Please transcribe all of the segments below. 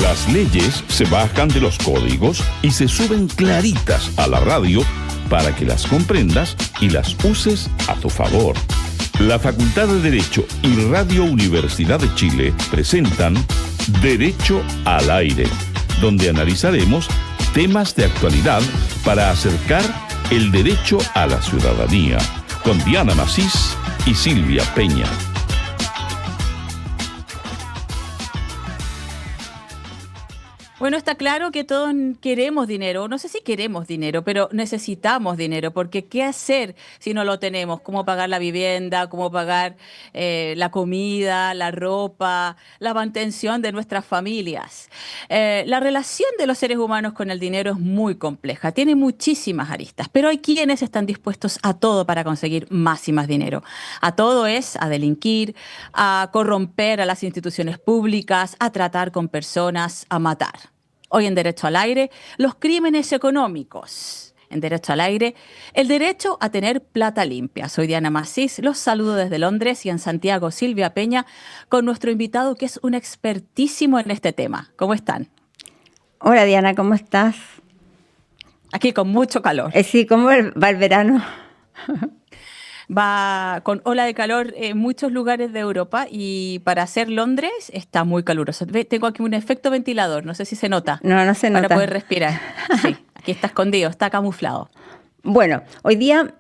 Las leyes se bajan de los códigos y se suben claritas a la radio para que las comprendas y las uses a tu favor. La Facultad de Derecho y Radio Universidad de Chile presentan Derecho al Aire, donde analizaremos temas de actualidad para acercar el derecho a la ciudadanía, con Diana Macís y Silvia Peña. Bueno, está claro que todos queremos dinero. No sé si queremos dinero, pero necesitamos dinero, porque ¿qué hacer si no lo tenemos? ¿Cómo pagar la vivienda? ¿Cómo pagar la comida, la ropa, la mantención de nuestras familias? La relación de los seres humanos con el dinero es muy compleja, tiene muchísimas aristas, pero hay quienes están dispuestos a todo para conseguir más y más dinero. A todo es a delinquir, a corromper a las instituciones públicas, a tratar con personas, a matar. Hoy en Derecho al Aire, los crímenes económicos. En Derecho al Aire, el derecho a tener plata limpia. Soy Diana Macís, los saludo desde Londres y en Santiago Silvia Peña con nuestro invitado que es un expertísimo en este tema. ¿Cómo están? Hola Diana, ¿cómo estás? Aquí con mucho calor. Sí, ¿cómo va el verano? Va con ola de calor en muchos lugares de Europa y para hacer Londres está muy caluroso. Tengo aquí un efecto ventilador, no sé si se nota. No se nota. Para poder respirar. Sí, aquí está escondido, está camuflado. Bueno, hoy día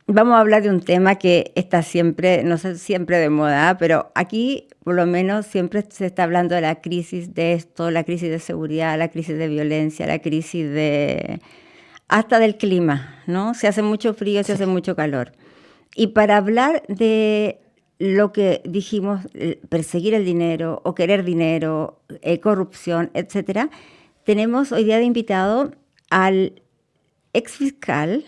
vamos a hablar de un tema que está siempre, no sé, siempre de moda, pero aquí por lo menos siempre se está hablando de la crisis de esto, la crisis de seguridad, la crisis de violencia, la crisis de hasta del clima, ¿no? Se hace mucho frío, se hace mucho calor. Y para hablar de lo que dijimos, perseguir el dinero o querer dinero, corrupción, etcétera, tenemos hoy día de invitado al exfiscal,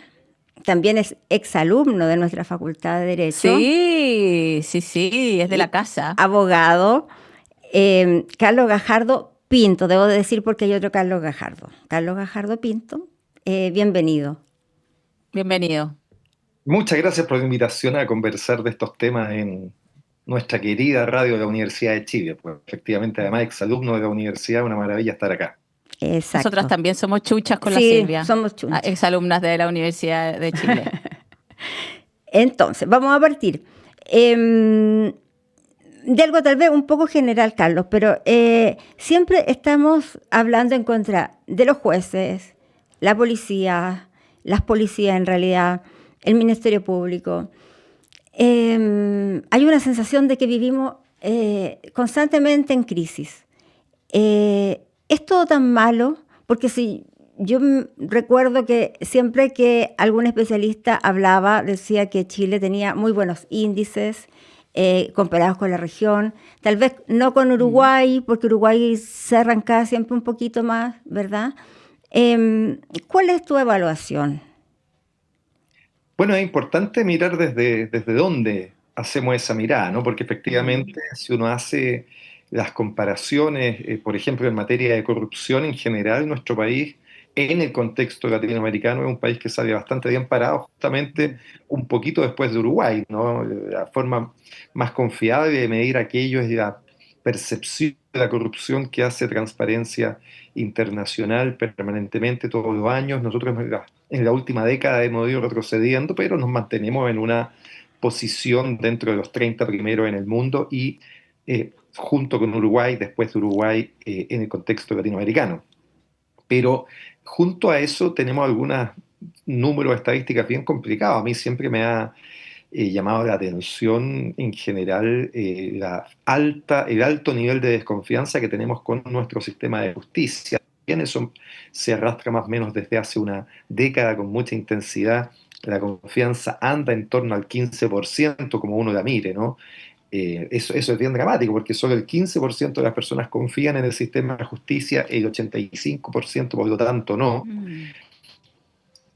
también es exalumno de nuestra Facultad de Derecho. Sí, es de la casa. Abogado, Carlos Gajardo Pinto, debo decir porque hay otro Carlos Gajardo. Carlos Gajardo Pinto, bienvenido. Bienvenido. Muchas gracias por la invitación a conversar de estos temas en nuestra querida radio de la Universidad de Chile. Pues efectivamente, además, exalumno de la universidad, una maravilla estar acá. Exacto. Nosotras también somos chuchas con la Silvia. Sí, somos chuchas. Exalumnas de la Universidad de Chile. Entonces, vamos a partir. De algo tal vez un poco general, Carlos, pero siempre estamos hablando en contra de los jueces, la policía, las policías en realidad, el Ministerio Público. Hay una sensación de que vivimos constantemente en crisis. ¿Es todo tan malo? Porque si yo recuerdo que siempre que algún especialista hablaba, decía que Chile tenía muy buenos índices comparados con la región. Tal vez no con Uruguay, porque Uruguay se arranca siempre un poquito más, ¿verdad? ¿Cuál es tu evaluación? Bueno, es importante mirar desde dónde hacemos esa mirada, ¿no? Porque efectivamente, si uno hace las comparaciones, por ejemplo, en materia de corrupción en general, nuestro país, en el contexto latinoamericano, es un país que sale bastante bien parado, justamente un poquito después de Uruguay, ¿no? La forma más confiable de medir aquello es la percepción de la corrupción que hace Transparencia Internacional permanentemente todos los años. Nosotros en la última década hemos ido retrocediendo, pero nos mantenemos en una posición dentro de los 30 primeros en el mundo y junto con Uruguay, después de Uruguay, en el contexto latinoamericano. Pero junto a eso tenemos algunos números estadísticas bien complicados. A mí siempre me ha llamado la atención en general el alto nivel de desconfianza que tenemos con nuestro sistema de justicia. Bien, eso se arrastra más o menos desde hace una década con mucha intensidad. La confianza anda en torno al 15%, como uno la mire, ¿no? Eso es bien dramático, porque solo el 15% de las personas confían en el sistema de justicia, el 85% por lo tanto no.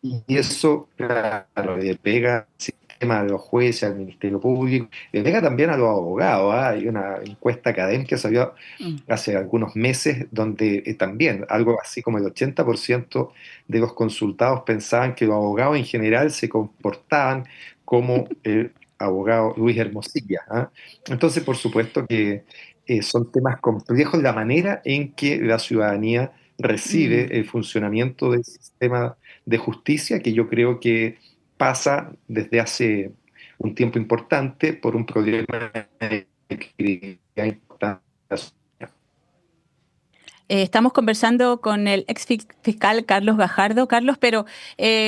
Y eso, claro, le pega al sistema, a los jueces, al Ministerio Público, le pega también a los abogados. Hay una encuesta académica que salió hace algunos meses donde también algo así como el 80% de los consultados pensaban que los abogados en general se comportaban como el abogado Luis Hermosilla. Entonces, por supuesto que son temas complejos la manera en que la ciudadanía recibe Mm. el funcionamiento del sistema de justicia, que yo creo que pasa desde hace un tiempo importante por un problema de credibilidad importante. Estamos conversando con el fiscal Carlos Gajardo. Carlos, pero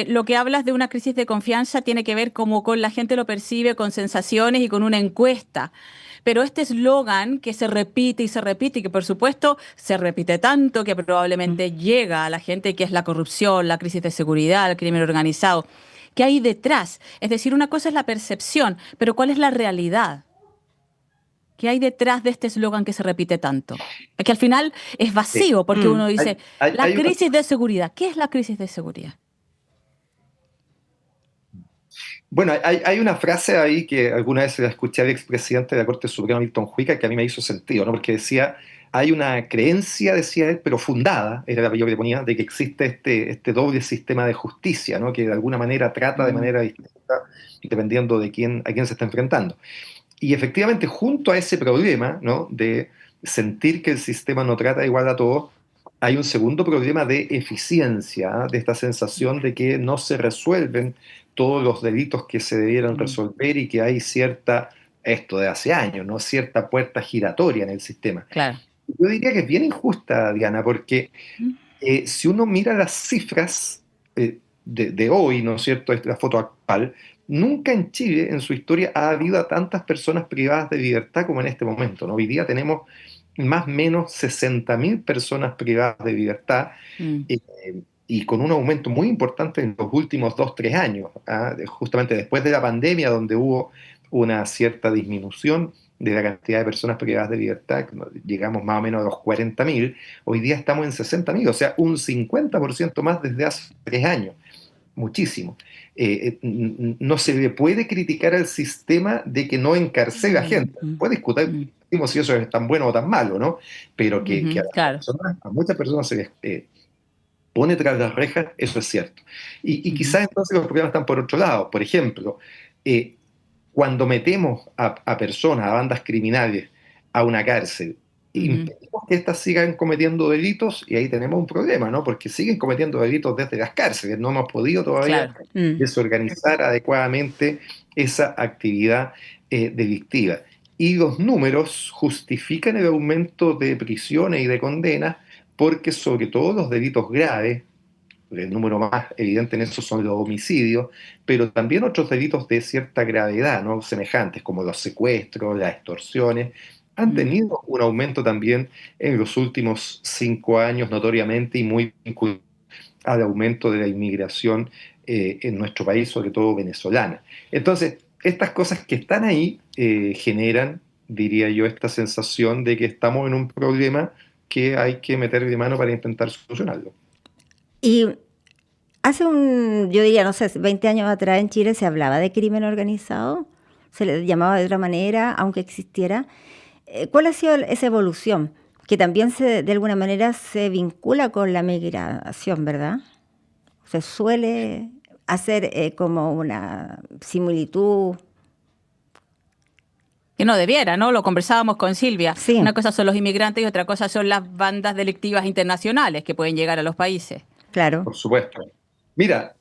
lo que hablas de una crisis de confianza tiene que ver como con la gente lo percibe, con sensaciones y con una encuesta. Pero este eslogan que se repite y que por supuesto se repite tanto que probablemente llega a la gente, que es la corrupción, la crisis de seguridad, el crimen organizado. ¿Qué hay detrás? Es decir, una cosa es la percepción, pero ¿cuál es la realidad? ¿Qué hay detrás de este eslogan que se repite tanto? Es que al final es Eh, vacío porque uno hay, dice, la hay una crisis de seguridad. ¿Qué es la crisis de seguridad? Bueno, hay una frase ahí que alguna vez la escuché al expresidente de la Corte Suprema, Milton Juica, que a mí me hizo sentido, ¿no? Porque decía, hay una creencia, decía él, pero fundada, era la que yo le ponía, de que existe este doble sistema de justicia, ¿no? Que de alguna manera trata de Mm, manera distinta, dependiendo de a quién se está enfrentando. Y efectivamente, junto a ese problema, ¿no? De sentir que el sistema no trata igual a todos, hay un segundo problema de eficiencia, ¿ah? De esta sensación de que no se resuelven todos los delitos que se debieran mm, resolver y que hay cierta, esto de hace años, ¿no? Cierta puerta giratoria en el sistema. claro. Yo diría que es bien injusta, Diana, porque Mm, si uno mira las cifras de hoy, ¿no es cierto?, la foto actual, nunca en Chile, en su historia, ha habido a tantas personas privadas de libertad como en este momento, ¿no? Hoy día tenemos más o menos 60.000 personas privadas de libertad, mm, eh, y con un aumento muy importante en los últimos 2, 3 años, ¿ah? Justamente después de la pandemia, donde hubo una cierta disminución de la cantidad de personas privadas de libertad, llegamos más o menos a los 40.000, hoy día estamos en 60.000, o sea, un 50% más desde hace 3 años, muchísimo. No se le puede criticar al sistema de que no encarcela mm, gente, mm, puede discutir mm, si eso es tan bueno o tan malo, ¿no? Pero que a ujú, las claro. personas, a muchas personas se les pone tras las rejas, eso es cierto. Y Ujú, quizás entonces los problemas están por otro lado. Por ejemplo, eh, cuando metemos a personas, a bandas criminales, a una cárcel, ujú, impedimos que éstas sigan cometiendo delitos y ahí tenemos un problema, ¿no? Porque siguen cometiendo delitos desde las cárceles. No hemos podido todavía claro. Mm, desorganizar adecuadamente esa actividad delictiva. Y los números justifican el aumento de prisiones y de condenas porque sobre todo los delitos graves, el número más evidente en eso son los homicidios, pero también otros delitos de cierta gravedad, ¿no? Semejantes como los secuestros, las extorsiones, han mm. tenido un aumento también en los últimos 5 años notoriamente y muy vinculado al aumento de la inmigración en nuestro país, sobre todo venezolana. Entonces, estas cosas que están ahí generan, diría yo, esta sensación de que estamos en un problema que hay que meterle mano para intentar solucionarlo. Y hace yo diría, no sé, 20 años atrás en Chile se hablaba de crimen organizado, se le llamaba de otra manera, aunque existiera. ¿Cuál ha sido esa evolución? Que también de alguna manera se vincula con la migración, ¿verdad? Se suele hacer como una similitud. Que no debiera, ¿no? Lo conversábamos con Silvia. Sí, Una cosa son los inmigrantes y otra cosa son las bandas delictivas internacionales que pueden llegar a los países. claro. Por supuesto. Mira,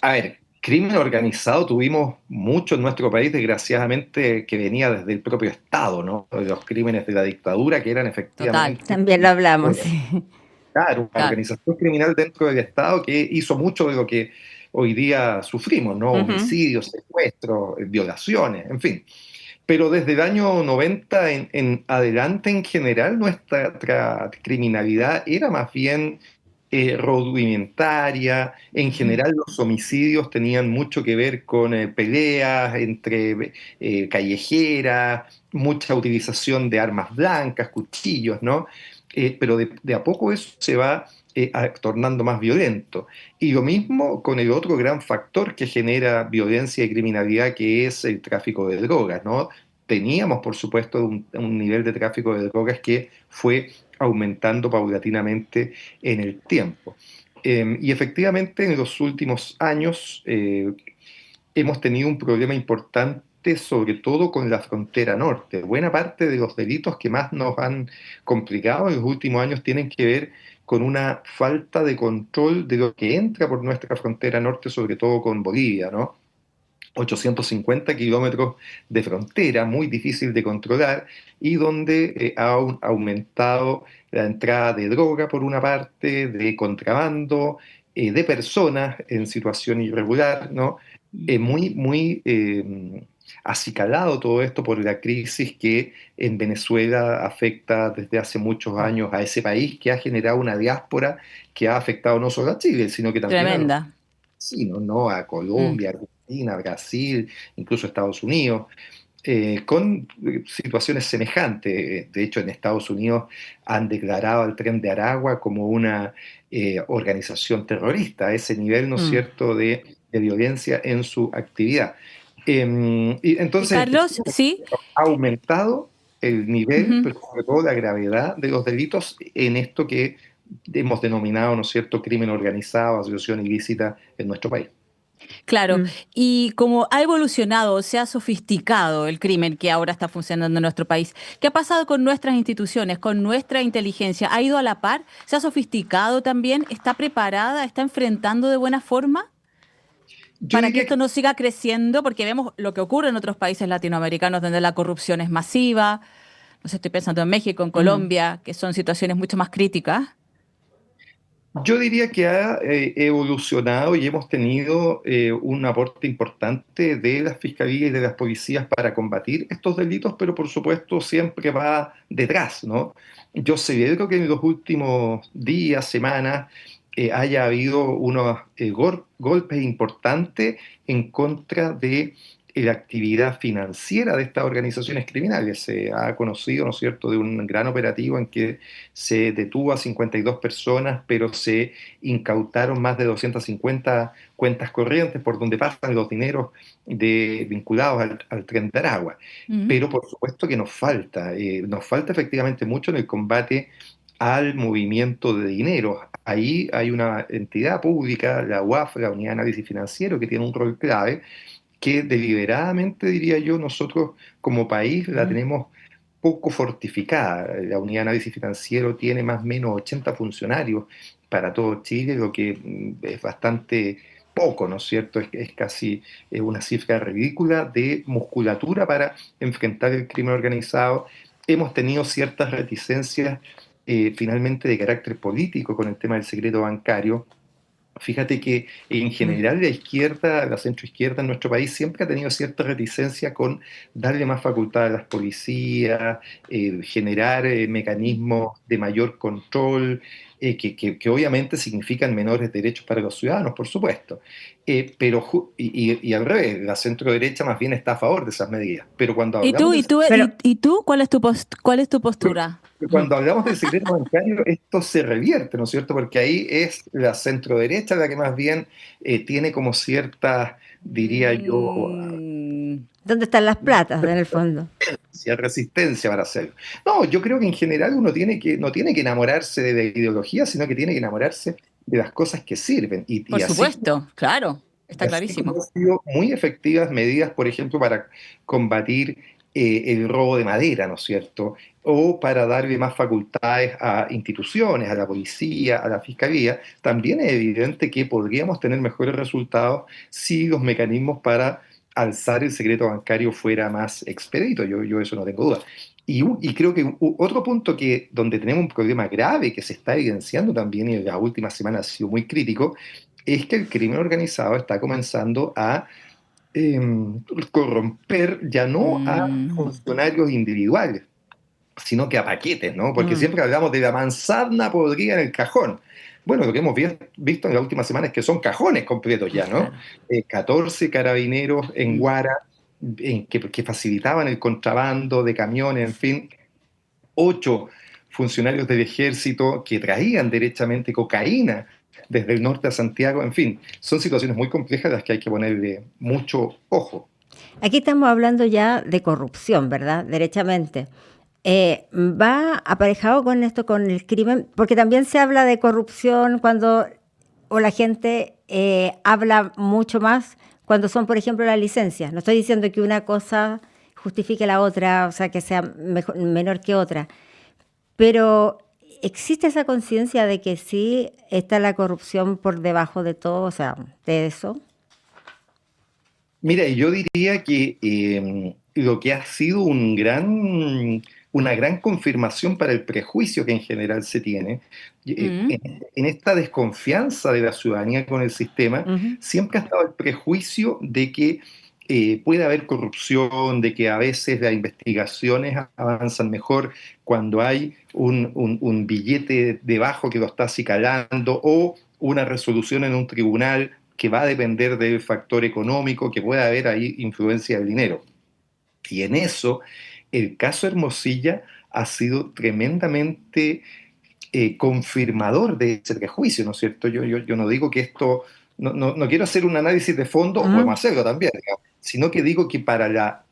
a ver, crimen organizado tuvimos mucho en nuestro país, desgraciadamente, que venía desde el propio Estado, ¿no? Los crímenes de la dictadura, que eran Total, efectivamente, También lo hablamos, sí. claro, una claro. organización criminal dentro del Estado que hizo mucho de lo que hoy día sufrimos, ¿no? Ujú. Homicidios, secuestros, violaciones, en fin. Pero desde el año 90 en adelante, en general, nuestra criminalidad era más bien rudimentaria. En Ujú, general, los homicidios tenían mucho que ver con peleas entre callejeras, mucha utilización de armas blancas, cuchillos, ¿no? Pero de a poco eso se va tornando más violento. Y lo mismo con el otro gran factor que genera violencia y criminalidad, que es el tráfico de drogas, ¿no? Teníamos, por supuesto, un nivel de tráfico de drogas que fue aumentando paulatinamente en el tiempo. Y efectivamente, en los últimos años hemos tenido un problema importante importante, sobre todo con la frontera norte. Buena parte de los delitos que más nos han complicado en los últimos años tienen que ver con una falta de control de lo que entra por nuestra frontera norte, sobre todo con Bolivia, ¿no? 850 kilómetros de frontera, muy difícil de controlar, y donde aumentado la entrada de droga por una parte, de contrabando, de personas en situación irregular, ¿no? Muy acicalado todo esto por la crisis que en Venezuela afecta desde hace muchos años a ese país, que ha generado una diáspora que ha afectado no solo a Chile, sino que también a los Tremenda. vecinos, ¿no? A Mm. Colombia, Argentina, Brasil, incluso Estados Unidos, con situaciones semejantes. De hecho, en Estados Unidos han declarado al Tren de Aragua como una organización terrorista, a ese nivel, ¿no es Mm. cierto?, de violencia en su actividad. Y Y entonces, Carlos, efectivamente, sí. ha aumentado el nivel, Ujú. pero sobre todo la gravedad de los delitos en esto que hemos denominado, ¿no es cierto?, crimen organizado, asociación ilícita en nuestro país. Claro, Mm. y como ha evolucionado, se ha sofisticado el crimen que ahora está funcionando en nuestro país, ¿qué ha pasado con nuestras instituciones, con nuestra inteligencia? ¿Ha ido a la par? ¿Se ha sofisticado también? ¿Está preparada? ¿Está enfrentando de buena forma Yo para que diría esto que no siga creciendo? Porque vemos lo que ocurre en otros países latinoamericanos donde la corrupción es masiva. No sé, estoy pensando en México, en Mm. Colombia, que son situaciones mucho más críticas. Yo diría que ha evolucionado y hemos tenido un aporte importante de las fiscalías y de las policías para combatir estos delitos, pero por supuesto siempre va detrás, ¿no? Yo celebro que en los últimos días, semanas, haya habido unos golpes importantes en contra de la actividad financiera de estas organizaciones criminales. Se ha conocido, ¿no es cierto?, de un gran operativo en que se detuvo a 52 personas, pero se incautaron más de 250 cuentas corrientes por donde pasan los dineros vinculados al Tren de Aragua. Mm. Pero por supuesto que nos falta efectivamente mucho en el combate al movimiento de dinero. Ahí hay una entidad pública, la UAF, la Unidad de Análisis Financiero, que tiene un rol clave, que deliberadamente, diría yo, nosotros como país la Mm. tenemos poco fortificada. La Unidad de Análisis Financiero tiene más o menos 80 funcionarios para todo Chile, lo que es bastante poco, ¿no es cierto? Es casi una cifra ridícula de musculatura para enfrentar el crimen organizado. Hemos tenido ciertas reticencias finalmente de carácter político con el tema del secreto bancario. Fíjate que en Mm. general la izquierda, la centroizquierda en nuestro país siempre ha tenido cierta reticencia con darle más facultad a las policías, generar mecanismos de mayor control, que obviamente significan menores derechos para los ciudadanos, por supuesto. Y al revés, la centroderecha más bien está a favor de esas medidas. Pero cuando ¿Y hablamos tú, del y tú, Pero y tú, cuál es tu postura? cuando hablamos del secreto bancario, esto se revierte, ¿no es cierto? Porque ahí es la centroderecha la que más bien tiene como cierta, diría yo, Mm. ¿dónde están las platas en el fondo? cierta resistencia para hacerlo. No, yo creo que en general uno no tiene que enamorarse de la ideología, sino que tiene que enamorarse de las cosas que sirven. Por supuesto, claro, está Así como clarísimo. han sido muy efectivas medidas, por ejemplo, para combatir el robo de madera, ¿no es cierto? O para darle más facultades a instituciones, a la policía, a la fiscalía, también es evidente que podríamos tener mejores resultados si los mecanismos para alzar el secreto bancario fuera más expedito. Yo eso no tengo duda. Y creo que otro punto donde tenemos un problema grave que se está evidenciando también y en las últimas semanas ha sido muy crítico, es que el crimen organizado está comenzando a eh, corromper ya no a Mm. funcionarios individuales, sino que a paquetes, ¿no? Porque Mm. siempre hablamos de la manzana podrida en el cajón. Bueno, lo que hemos visto en la última semana es que son cajones completos ya, ¿no? Claro. 14 carabineros en Mm. Guara que facilitaban el contrabando de camiones, en fin, 8 funcionarios del ejército que traían derechamente cocaína desde el norte a Santiago, en fin, son situaciones muy complejas a las que hay que ponerle mucho ojo. Aquí estamos hablando ya de corrupción, ¿verdad? Derechamente. ¿Va aparejado con esto, con el crimen? Porque también se habla de corrupción cuando o la gente habla mucho más cuando son, por ejemplo, las licencias. No estoy diciendo que una cosa justifique la otra, o sea, que sea menor que otra, pero existe esa conciencia de que sí está la corrupción por debajo de todo, o sea, de eso. Mira, yo diría que lo que ha sido una gran confirmación para el prejuicio que en general se tiene, Mm, en esta desconfianza de la ciudadanía con el sistema, Ujú. siempre ha estado el prejuicio de que puede haber corrupción, de que a veces las investigaciones avanzan mejor cuando hay un billete debajo que lo está acicalando o una resolución en un tribunal que va a depender del factor económico, que puede haber ahí influencia del dinero. Y en eso, el caso Hermosilla ha sido tremendamente confirmador de ese prejuicio, ¿no es cierto? Yo no digo que esto, no quiero hacer un análisis de fondo, o podemos Ujú. hacerlo también, digamos, sino que digo que para la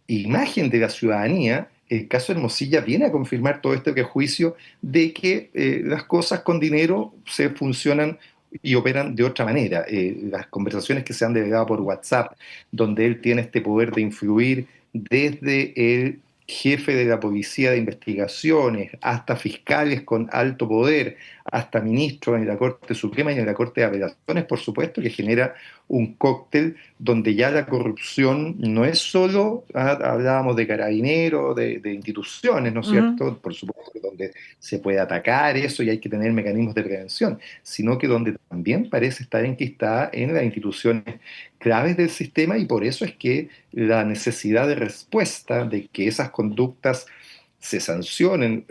imagen de la ciudadanía, el caso Hermosilla viene a confirmar todo este prejuicio de que las cosas con dinero se funcionan y operan de otra manera. Las conversaciones que se han delegado por WhatsApp, donde él tiene este poder de influir desde el jefe de la policía de investigaciones, hasta fiscales con alto poder, hasta ministros en la Corte Suprema y en la Corte de Apelaciones, por supuesto, que genera un cóctel donde ya la corrupción no es solo, hablábamos de carabineros, de instituciones, ¿no es Ujú. cierto? Por supuesto que donde se puede atacar eso y hay que tener mecanismos de prevención, sino que donde también parece estar enquistada en las instituciones claves del sistema, y por eso es que la necesidad de respuesta, de que esas conductas se sancionen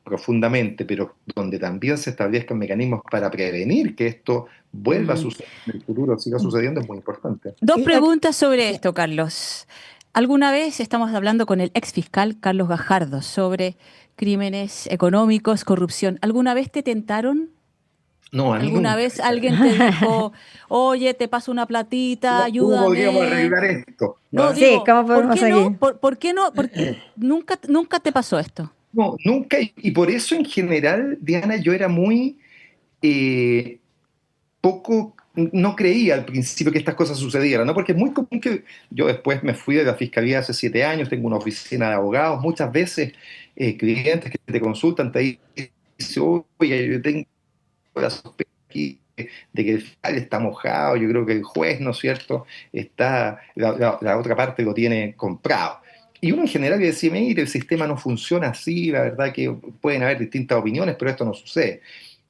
profundamente, pero donde también se establezcan mecanismos para prevenir que esto vuelva a mm. suceder en el futuro, siga sucediendo, es muy importante. Dos Y preguntas sobre sí. esto, Carlos. Alguna vez estamos hablando con el ex fiscal Carlos Gajardo sobre crímenes económicos, corrupción. ¿Alguna vez te tentaron? No, a mí ¿Alguna nunca. vez alguien te dijo, oye, te paso una platita, ¿Cómo podríamos ayúdame? arreglar esto? No, ¿Ah? Sí, digo, ¿cómo ¿por podemos qué no? seguir? ¿Por qué no? Nunca te pasó esto. No, nunca, y por eso en general, Diana, yo era muy eh, poco, no creía al principio que estas cosas sucedieran, ¿no? Porque es muy común que yo después me fui de la fiscalía hace 7 años, tengo una oficina de abogados, muchas veces clientes que te consultan te dicen, oye, yo tengo la sospecha aquí de que el fiscal está mojado, yo creo que el juez, ¿no es cierto?, la otra parte lo tiene comprado. Y uno en general le decía, mire, el sistema no funciona así, la verdad que pueden haber distintas opiniones, pero esto no sucede.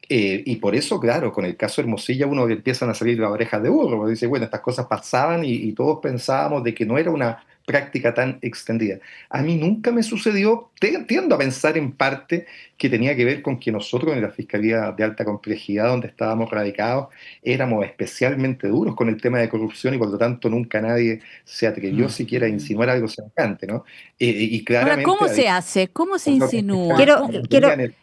Y por eso, claro, con el caso Hermosilla uno le empiezan a salir las orejas de burro, porque dice, bueno, estas cosas pasaban y todos pensábamos de que no era una práctica tan extendida. A mí nunca me sucedió, tiendo a pensar en parte que tenía que ver con que nosotros en la Fiscalía de Alta Complejidad, donde estábamos radicados, éramos especialmente duros con el tema de corrupción y por lo tanto nunca nadie se atrevió siquiera a Mm. insinuar algo semejante, ¿no? Y Ahora, claramente ¿cómo había se hace? ¿Cómo se otros insinúa? fiscales Quiero, que quiero, tenían el...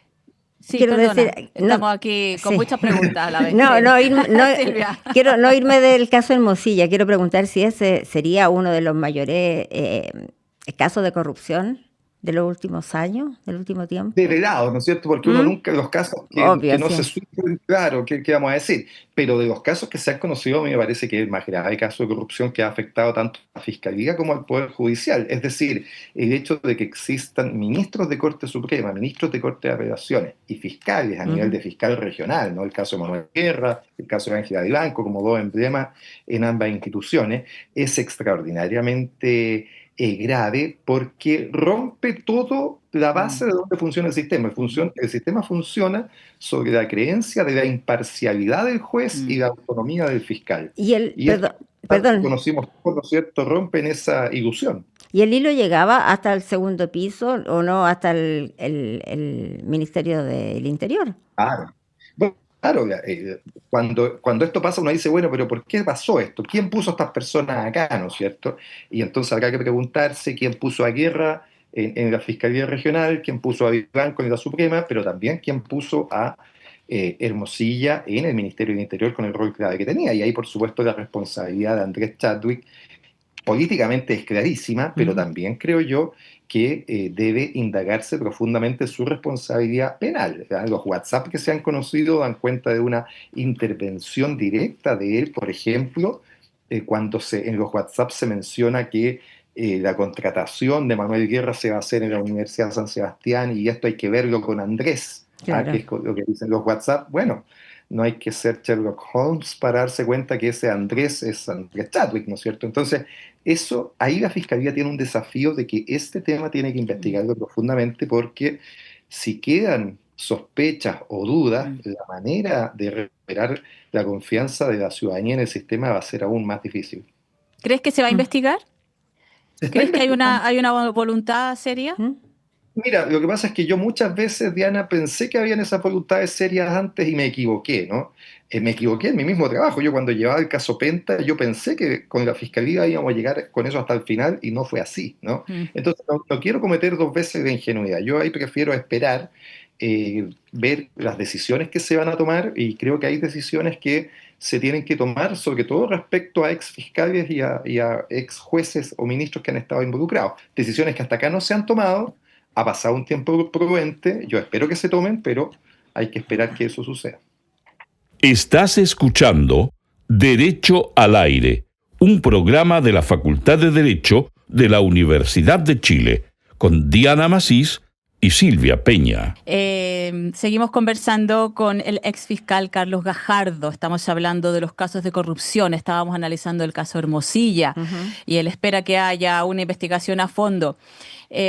Sí, quiero decir, perdona, no, estamos aquí con sí. muchas preguntas a la vez. No, Dime, no, Silvia. quiero no irme del caso Hermosilla. Quiero preguntar si ese sería uno de los mayores casos de corrupción de los últimos años, del último tiempo. Develados, ¿no es cierto? Porque uno ¿Mm? nunca, los casos que Obvio, no se sí. supo, claro, ¿qué vamos a decir? Pero de los casos que se han conocido, a mí me parece que es el más grave caso de corrupción que ha afectado tanto a la Fiscalía como al Poder Judicial. Es decir, el hecho de que existan ministros de Corte Suprema, ministros de Corte de Apelaciones y fiscales a nivel Ujú. de fiscal regional, ¿no? El caso de Manuel Guerra, el caso de Ángela Vivanco, como dos emblemas en ambas instituciones, es extraordinariamente grave porque rompe todo la base Mm. de donde funciona el sistema. El sistema funciona sobre la creencia de la imparcialidad del juez y Mm. la autonomía del fiscal. Y el, Y estos perdón, casos que perdón, conocimos todos, ¿no es cierto?, rompen esa ilusión. ¿y el hilo llegaba hasta el segundo piso o no hasta el Ministerio del Interior? Claro. Bueno, claro, cuando esto pasa uno dice, bueno, pero ¿por qué pasó esto? ¿Quién puso a estas personas acá, no es cierto? Y entonces habrá que preguntarse quién puso a Guerra en la Fiscalía Regional, quién puso a Vivanco en la Suprema, pero también quién puso a Hermosilla en el Ministerio del Interior con el rol clave que tenía. Y ahí, por supuesto, la responsabilidad de Andrés Chadwick políticamente es clarísima, pero Ujú. también creo yo que debe indagarse profundamente su responsabilidad penal. O sea, los WhatsApp que se han conocido dan cuenta de una intervención directa de él, por ejemplo, cuando en los WhatsApp se menciona que la contratación de Manuel Guerra se va a hacer en la Universidad de San Sebastián y esto hay que verlo con Andrés, que Claro. es lo que dicen los WhatsApp. Bueno, no hay que ser Sherlock Holmes para darse cuenta que ese Andrés es Andrés Chadwick, ¿no es cierto? Entonces, ahí la Fiscalía tiene un desafío de que este tema tiene que investigarlo profundamente porque si quedan sospechas o dudas, la manera de recuperar la confianza de la ciudadanía en el sistema va a ser aún más difícil. ¿Crees que se va a Mm. investigar? Se está ¿Crees que investigando. hay una voluntad seria? ¿Mm? Mira, lo que pasa es que yo muchas veces, Diana, pensé que habían esas voluntades serias antes y me equivoqué, ¿no? Me equivoqué en mi mismo trabajo. Yo cuando llevaba el caso Penta, yo pensé que con la fiscalía íbamos a llegar con eso hasta el final y no fue así, ¿no? Mm. Entonces no quiero cometer dos veces de ingenuidad. Yo ahí prefiero esperar, ver las decisiones que se van a tomar y creo que hay decisiones que se tienen que tomar, sobre todo respecto a ex fiscales y a ex jueces o ministros que han estado involucrados. Decisiones que hasta acá no se han tomado. Ha pasado un tiempo prudente, yo espero que se tomen, pero hay que esperar que eso suceda. Estás escuchando Derecho al Aire, un programa de la Facultad de Derecho de la Universidad de Chile, con Diana Masís y Silvia Peña. Seguimos conversando con el ex fiscal Carlos Gajardo. Estamos hablando de los casos de corrupción. Estábamos analizando el caso Hermosilla y él espera que haya una investigación a fondo.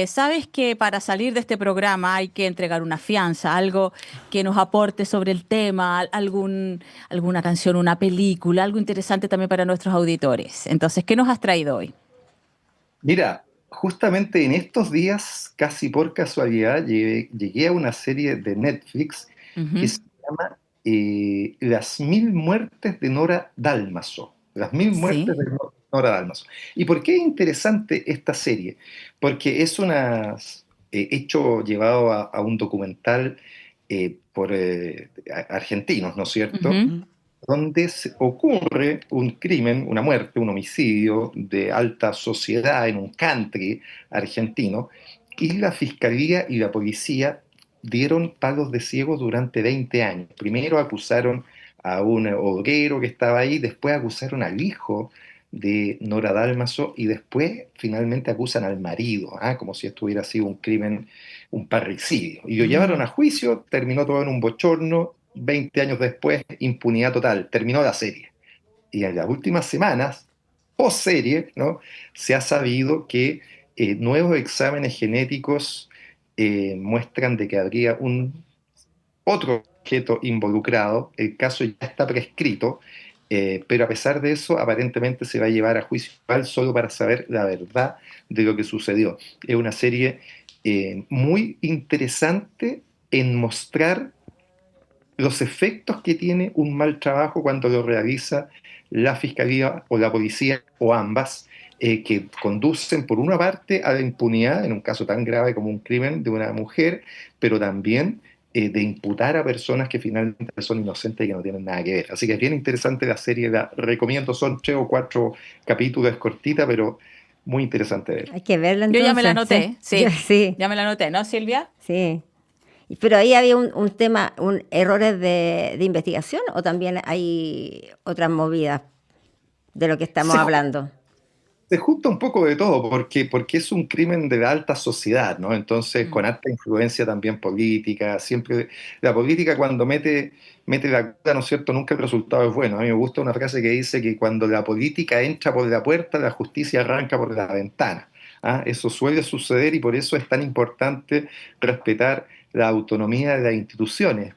Sabes que para salir de este programa hay que entregar una fianza, algo que nos aporte sobre el tema, alguna canción, una película, algo interesante también para nuestros auditores. Entonces, ¿qué nos has traído hoy? Mira, justamente en estos días, casi por casualidad, llegué a una serie de Netflix que Ujú. se llama Las Mil Muertes de Nora Dálmaso. Las Mil Muertes Sí. de Nora Dálmaso. ¿Y por qué es interesante esta serie? Porque es un hecho llevado a un documental por argentinos, ¿no es cierto? Ujú. Mm. Donde ocurre un crimen, una muerte, un homicidio de alta sociedad en un country argentino, y la fiscalía y la policía dieron palos de ciego durante 20 años. Primero acusaron a un obrero que estaba ahí, después acusaron al hijo de Nora Dálmaso y después finalmente acusan al marido, como si esto hubiera sido un crimen, un parricidio. Y lo llevaron a juicio, terminó todo en un bochorno. 20 años después, impunidad total, terminó la serie. Y en las últimas semanas, post serie, ¿no? Se ha sabido que nuevos exámenes genéticos muestran de que habría otro objeto involucrado. El caso ya está prescrito, pero a pesar de eso, aparentemente se va a llevar a juicio oral solo para saber la verdad de lo que sucedió. Es una serie muy interesante en mostrar los efectos que tiene un mal trabajo cuando lo realiza la fiscalía o la policía o ambas, que conducen por una parte a la impunidad en un caso tan grave como un crimen de una mujer, pero también de imputar a personas que finalmente son inocentes y que no tienen nada que ver. Así que es bien interesante la serie, la recomiendo, son 3 o 4 capítulos, es cortita, pero muy interesante de ver. Hay que verla Yo ya me la entonces. anoté, sí. Sí, Ya me la anoté, ¿no, Silvia? sí. Pero ahí había un tema, errores de investigación o también hay otras movidas de lo que estamos Se hablando. Se junta un poco de todo, porque es un crimen de la alta sociedad, ¿no? Entonces, Mm. con alta influencia también política, siempre, la política cuando mete la cuchara, ¿no es cierto? Nunca el resultado es bueno. A mí me gusta una frase que dice que cuando la política entra por la puerta, la justicia arranca por la ventana. Eso suele suceder y por eso es tan importante respetar la autonomía de las instituciones.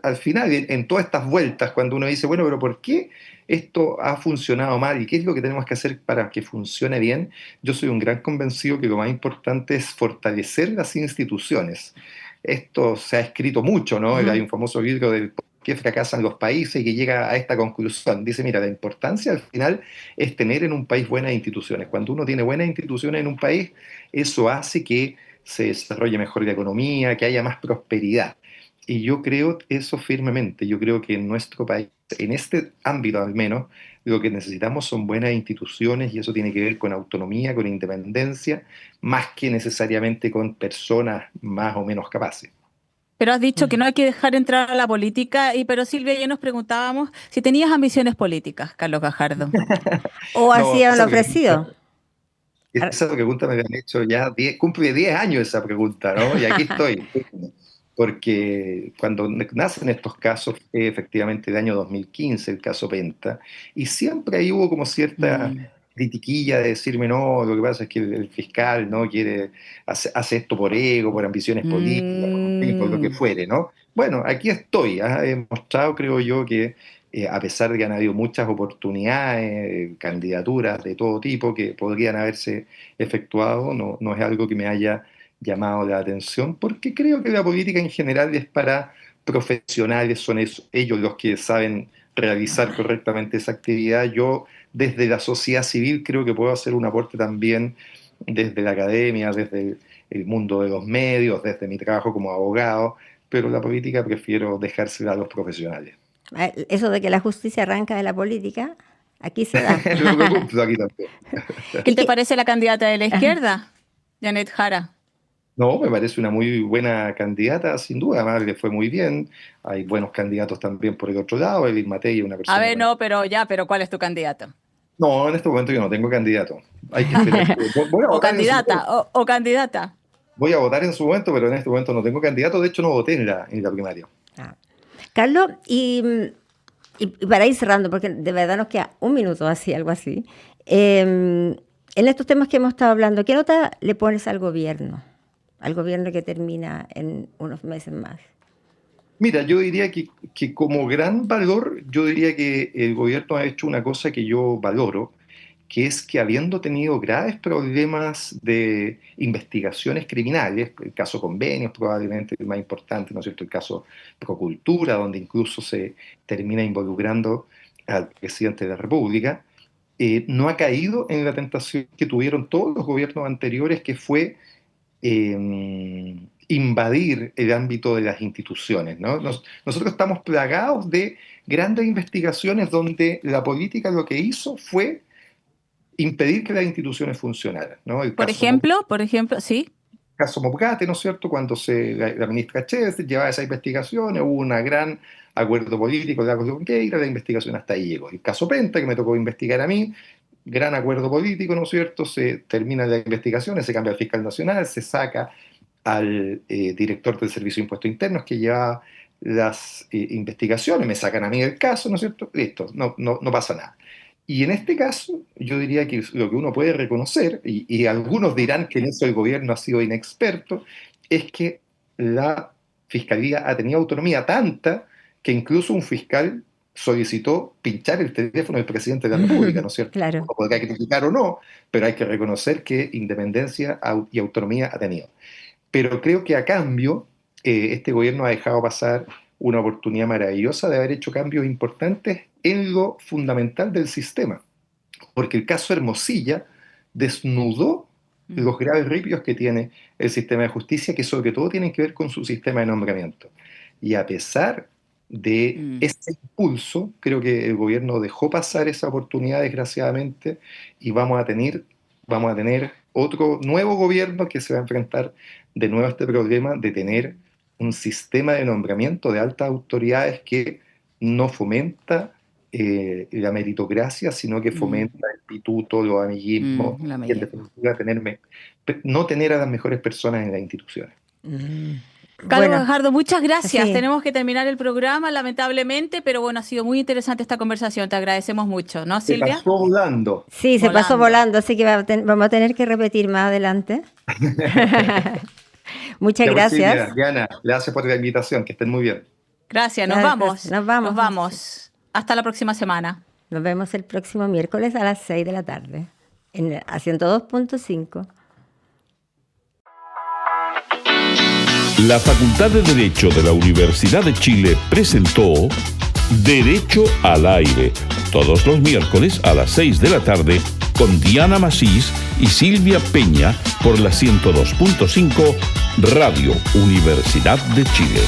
Al final, en todas estas vueltas, cuando uno dice, bueno, pero ¿por qué esto ha funcionado mal y qué es lo que tenemos que hacer para que funcione bien? Yo soy un gran convencido que lo más importante es fortalecer las instituciones. Esto se ha escrito mucho, ¿no? Hay Ujú. un famoso libro del por qué fracasan los países y que llega a esta conclusión. Dice, mira, la importancia al final es tener en un país buenas instituciones. Cuando uno tiene buenas instituciones en un país, eso hace que se desarrolle mejor la economía, que haya más prosperidad. Y yo creo eso firmemente. Yo creo que en nuestro país, en este ámbito al menos, lo que necesitamos son buenas instituciones y eso tiene que ver con autonomía, con independencia, más que necesariamente con personas más o menos capaces. Pero has dicho que no hay que dejar entrar a la política, pero Silvia y yo nos preguntábamos si tenías ambiciones políticas, Carlos Gajardo. ¿O No, así han ofrecido? esa pregunta me habían hecho ya, cumple 10 años esa pregunta, ¿no? Y aquí estoy. Porque cuando nacen estos casos, efectivamente, el año 2015, el caso Penta, y siempre ahí hubo como cierta critiquilla de decirme, no, lo que pasa es que el fiscal no quiere, hace esto por ego, por ambiciones políticas, por lo que fuere, ¿no? Bueno, aquí estoy, he mostrado, creo yo, que a pesar de que han habido muchas oportunidades, candidaturas de todo tipo que podrían haberse efectuado, no es algo que me haya llamado la atención, porque creo que la política en general es para profesionales, son ellos los que saben realizar correctamente esa actividad. Yo, desde la sociedad civil, creo que puedo hacer un aporte también desde la academia, desde el mundo de los medios, desde mi trabajo como abogado, pero la política prefiero dejársela a los profesionales. Eso de que la justicia arranca de la política, aquí se da. Lo cumplo aquí también. ¿Qué te parece la candidata de la izquierda, Janet Jara? No, me parece una muy buena candidata, sin duda, además le fue muy bien. Hay buenos candidatos también por el otro lado, Evelyn Matei es una persona... A ver, no, pero ¿cuál es tu candidato? No, en este momento yo no tengo candidato. Hay que esperar. Voy a O votar candidata, o candidata. Voy a votar en su momento, pero en este momento no tengo candidato. De hecho, no voté en la primaria. Carlos, y para ir cerrando, porque de verdad nos queda un minuto así, algo así. En estos temas que hemos estado hablando, ¿qué nota le pones al gobierno? Al gobierno que termina en unos meses más. Mira, yo diría que como gran valor, yo diría que el gobierno ha hecho una cosa que yo valoro, que es que habiendo tenido graves problemas de investigaciones criminales, el caso Convenios probablemente el más importante, ¿no es cierto?, el caso Procultura, donde incluso se termina involucrando al presidente de la República, no ha caído en la tentación que tuvieron todos los gobiernos anteriores, que fue invadir el ámbito de las instituciones, ¿no? Nosotros estamos plagados de grandes investigaciones donde la política lo que hizo fue impedir que las instituciones funcionaran, ¿no? Por ejemplo, sí. El caso Mopgate, ¿no es cierto? Cuando la ministra Chez llevaba esas investigaciones, hubo un gran acuerdo político de la Conqueira, la investigación hasta ahí llegó. El caso Penta, que me tocó investigar a mí, gran acuerdo político, ¿no es cierto? Se termina la investigación, se cambia al fiscal nacional, se saca al director del Servicio de Impuestos Internos que lleva las investigaciones, me sacan a mí del caso, ¿no es cierto? Listo, no pasa nada. Y en este caso, yo diría que lo que uno puede reconocer, y algunos dirán que en eso el gobierno ha sido inexperto, es que la Fiscalía ha tenido autonomía tanta que incluso un fiscal solicitó pinchar el teléfono del presidente de la República, ¿no es cierto? Claro. Lo podrá criticar o no, pero hay que reconocer que independencia y autonomía ha tenido. Pero creo que a cambio, este gobierno ha dejado pasar una oportunidad maravillosa de haber hecho cambios importantes en lo fundamental del sistema. Porque el caso Hermosilla desnudó los graves ripios que tiene el sistema de justicia, que sobre todo tienen que ver con su sistema de nombramiento. Y a pesar de ese impulso, creo que el gobierno dejó pasar esa oportunidad, desgraciadamente, y vamos a tener otro nuevo gobierno que se va a enfrentar de nuevo a este problema de tener un sistema de nombramiento de altas autoridades que no fomenta la meritocracia, sino que fomenta el pituto, los amiguismos, y en definitiva no tener a las mejores personas en las instituciones. Carlos Gajardo, muchas gracias. Sí. Tenemos que terminar el programa, lamentablemente, pero bueno, ha sido muy interesante esta conversación. Te agradecemos mucho, ¿no, Silvia? Se pasó volando. Sí, se pasó volando, así que vamos a tener que repetir más adelante. Muchas gracias. Silvia, Diana, gracias por la invitación, que estén muy bien. Gracias, nos vamos. Hasta la próxima semana. Nos vemos el próximo miércoles a las 6 de la tarde, a 102.5. La Facultad de Derecho de la Universidad de Chile presentó Derecho al Aire, todos los miércoles a las 6 de la tarde, con Diana Masís y Silvia Peña por la 102.5 Radio Universidad de Chile.